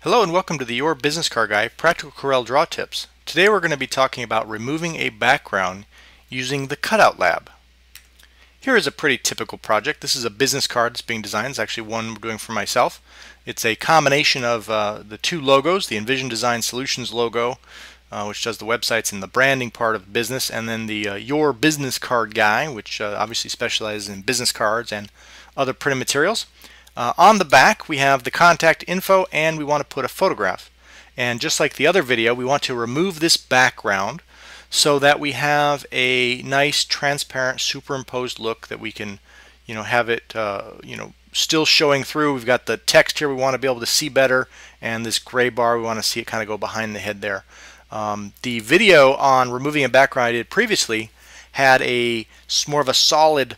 Hello and welcome to the Your Business Card Guy Practical Corel Draw Tips. Today we're going to be talking about removing a background using the Cutout Lab. Here is a pretty typical project. This is a business card that's being designed. It's actually one we're doing for myself. It's a combination of the two logos, the Envision Design Solutions logo, which does the websites and the branding part of business, and then the Your Business Card Guy, which obviously specializes in business cards and other printed materials. On the back we have the contact info and we want to put a photograph. And just like the other video, we want to remove this background so that we have a nice transparent superimposed look that we can have it still showing through. We've got the text here we want to be able to see better, and this gray bar we want to see it kind of go behind the head there. The video on removing a background I did previously had more of a solid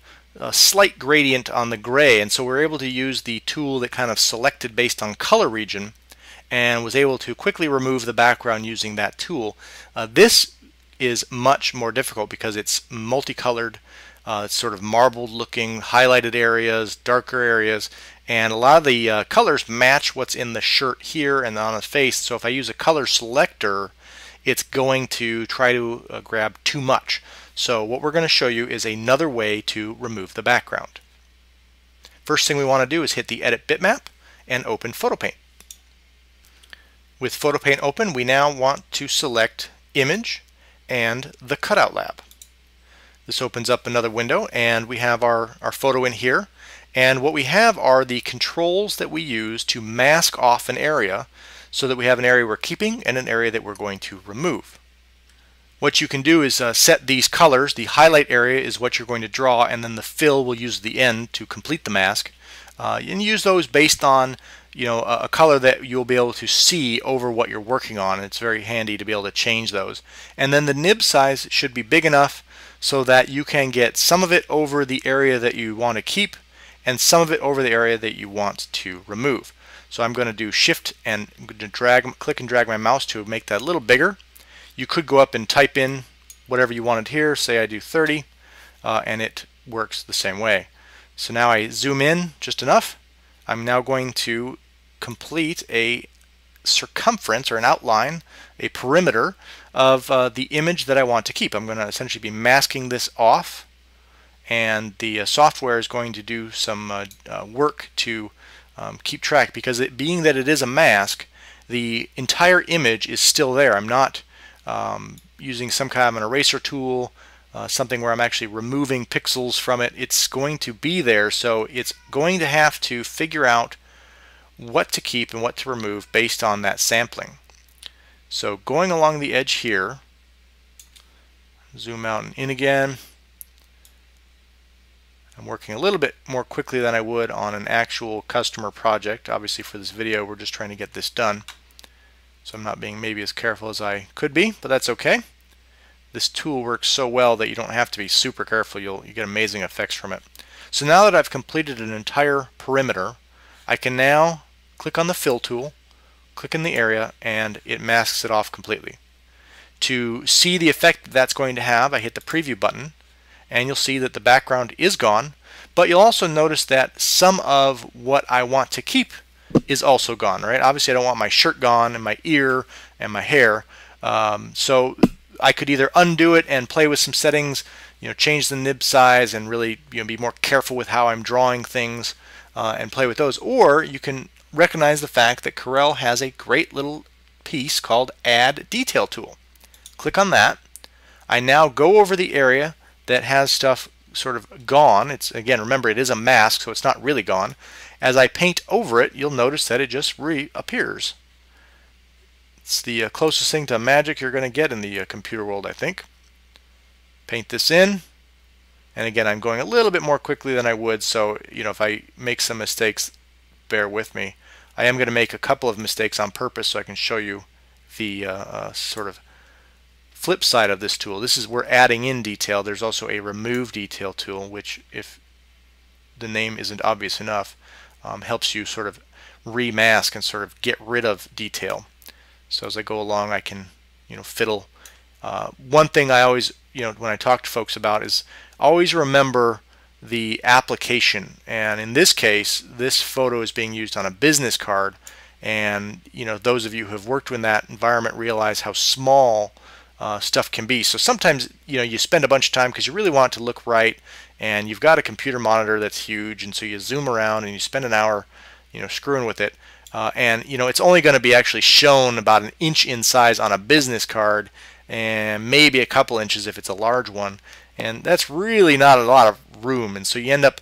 slight gradient on the gray, and so we're able to use the tool that kind of selected based on color region and was able to quickly remove the background using that tool. This is much more difficult because it's multicolored. It's sort of marbled looking, highlighted areas, darker areas, and a lot of the colors match what's in the shirt here and on the face. So if I use a color selector, it's going to try to grab too much. So what we're going to show you is another way to remove the background. First thing we want to do is hit the Edit Bitmap and open PhotoPaint. With PhotoPaint open, we now want to select Image and the Cutout Lab. This opens up another window and we have our photo in here. And what we have are the controls that we use to mask off an area so that we have an area we're keeping and an area that we're going to remove. What you can do is set these colors. The highlight area is what you're going to draw, and then the fill will use the end to complete the mask. And use those based on a color that you'll be able to see over what you're working on. It's very handy to be able to change those. And then the nib size should be big enough so that you can get some of it over the area that you want to keep and some of it over the area that you want to remove. So I'm going to do Shift and I'm going to click and drag my mouse to make that a little bigger. You could go up and type in whatever you wanted here. Say I do 30, and it works the same way. So now I zoom in just enough. I'm now going to complete a circumference or an outline, a perimeter of the image that I want to keep. I'm going to essentially be masking this off, and the software is going to do some work to keep track, because being that it is a mask, the entire image is still there. I'm not using some kind of an eraser tool, something where I'm actually removing pixels from it. It's going to be there, so it's going to have to figure out what to keep and what to remove based on that sampling. So going along the edge here, zoom out and in again. I'm working a little bit more quickly than I would on an actual customer project. Obviously for this video we're just trying to get this done. So I'm not being maybe as careful as I could be, but that's okay. This tool works so well that you don't have to be super careful. You get amazing effects from it. So now that I've completed an entire perimeter, I can now click on the Fill tool, click in the area, and it masks it off completely. To see the effect that's going to have, I hit the Preview button, and you'll see that the background is gone, but you'll also notice that some of what I want to keep is also gone, right? Obviously I don't want my shirt gone and my ear and my hair, so I could either undo it and play with some settings, change the nib size and really be more careful with how I'm drawing things and play with those, or you can recognize the fact that Corel has a great little piece called Add Detail Tool. Click on that. I now go over the area that has stuff sort of gone. It's, again, remember, it is a mask, so it's not really gone. As I paint over it, you'll notice that it just reappears. It's the closest thing to magic you're going to get in the computer world, I think. Paint this in, and again, I'm going a little bit more quickly than I would, so if I make some mistakes, bear with me. I am going to make a couple of mistakes on purpose so I can show you the sort of flip side of this tool. This is, we're adding in detail. There's also a Remove Detail tool, which, if the name isn't obvious enough, helps you sort of remask and sort of get rid of detail. So as I go along, I can fiddle. One thing I always when I talk to folks about is always remember the application, and in this case this photo is being used on a business card, And those of you who have worked in that environment realize how small stuff can be. So sometimes you spend a bunch of time because you really want it to look right, and you've got a computer monitor that's huge, and so you zoom around and you spend an hour screwing with it, and it's only going to be actually shown about an inch in size on a business card, and maybe a couple inches if it's a large one, and that's really not a lot of room. And so you end up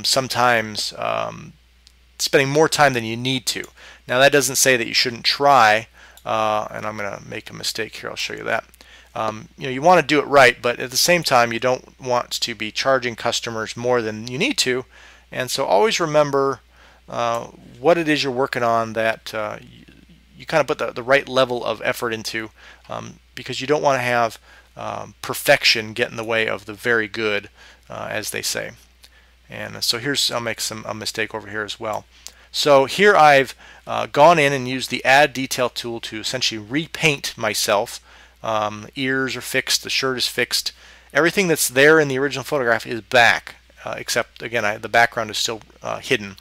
sometimes spending more time than you need to. Now that doesn't say that you shouldn't try, and I'm going to make a mistake here. I'll show you that. You want to do it right, but at the same time you don't want to be charging customers more than you need to, and so always remember what it is you're working on, that you kind of put the right level of effort into, because you don't want to have perfection get in the way of the very good, as they say. And so I'll make a mistake over here as well. So here I've gone in and used the Add Detail tool to essentially repaint myself. Ears are fixed, the shirt is fixed. Everything that's there in the original photograph is back, except again the background is still hidden.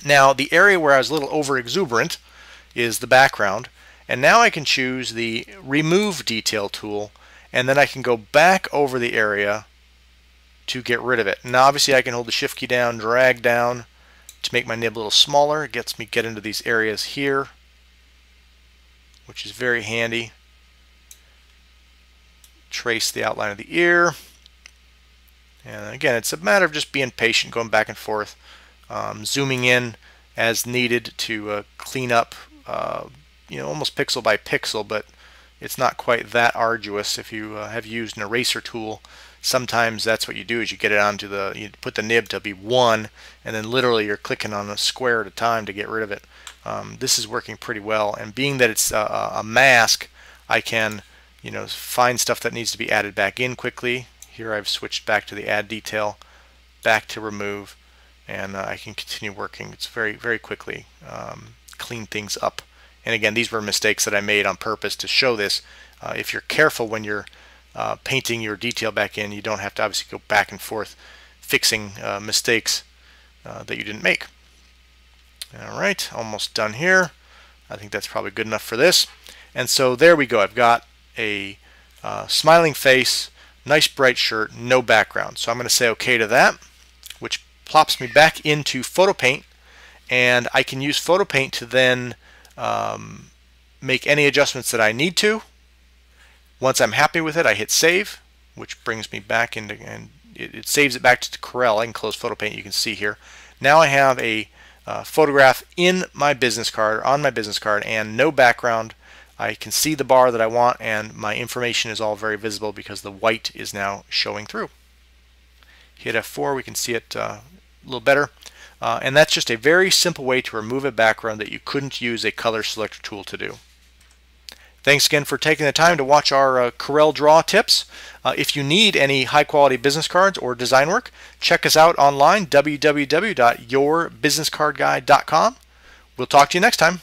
Now the area where I was a little over exuberant is the background, and now I can choose the Remove Detail tool, and then I can go back over the area to get rid of it. Now obviously I can hold the Shift key down, drag down to make my nib a little smaller. It gets me get into these areas here, which is very handy. Trace the outline of the ear, and again it's a matter of just being patient, going back and forth, zooming in as needed to clean up almost pixel by pixel, but it's not quite that arduous. If you have used an eraser tool, sometimes that's what you do, is you get it onto you put the nib to be 1, and then literally you're clicking on a square at a time to get rid of it. This is working pretty well, and being that it's a mask, I can find stuff that needs to be added back in quickly. Here I've switched back to the Add Detail, back to Remove, and I can continue working. It's very quickly clean things up. And again, these were mistakes that I made on purpose to show this. If you're careful when you're painting your detail back in, you don't have to obviously go back and forth fixing mistakes that you didn't make. Alright, almost done here. I think that's probably good enough for this. And so there we go. I've got a smiling face, nice bright shirt, no background. So I'm going to say OK to that, which plops me back into PhotoPaint, and I can use PhotoPaint to then make any adjustments that I need to. Once I'm happy with it, I hit Save, which brings me back into, and it saves it back to Corel. I can close PhotoPaint, you can see here. Now I have a photograph in my business card, on my business card, and no background. I can see the bar that I want, and my information is all very visible because the white is now showing through. Hit F4, we can see it a little better. And that's just a very simple way to remove a background that you couldn't use a color selector tool to do. Thanks again for taking the time to watch our Corel Draw tips. If you need any high quality business cards or design work, check us out online, www.yourbusinesscardguide.com. We'll talk to you next time.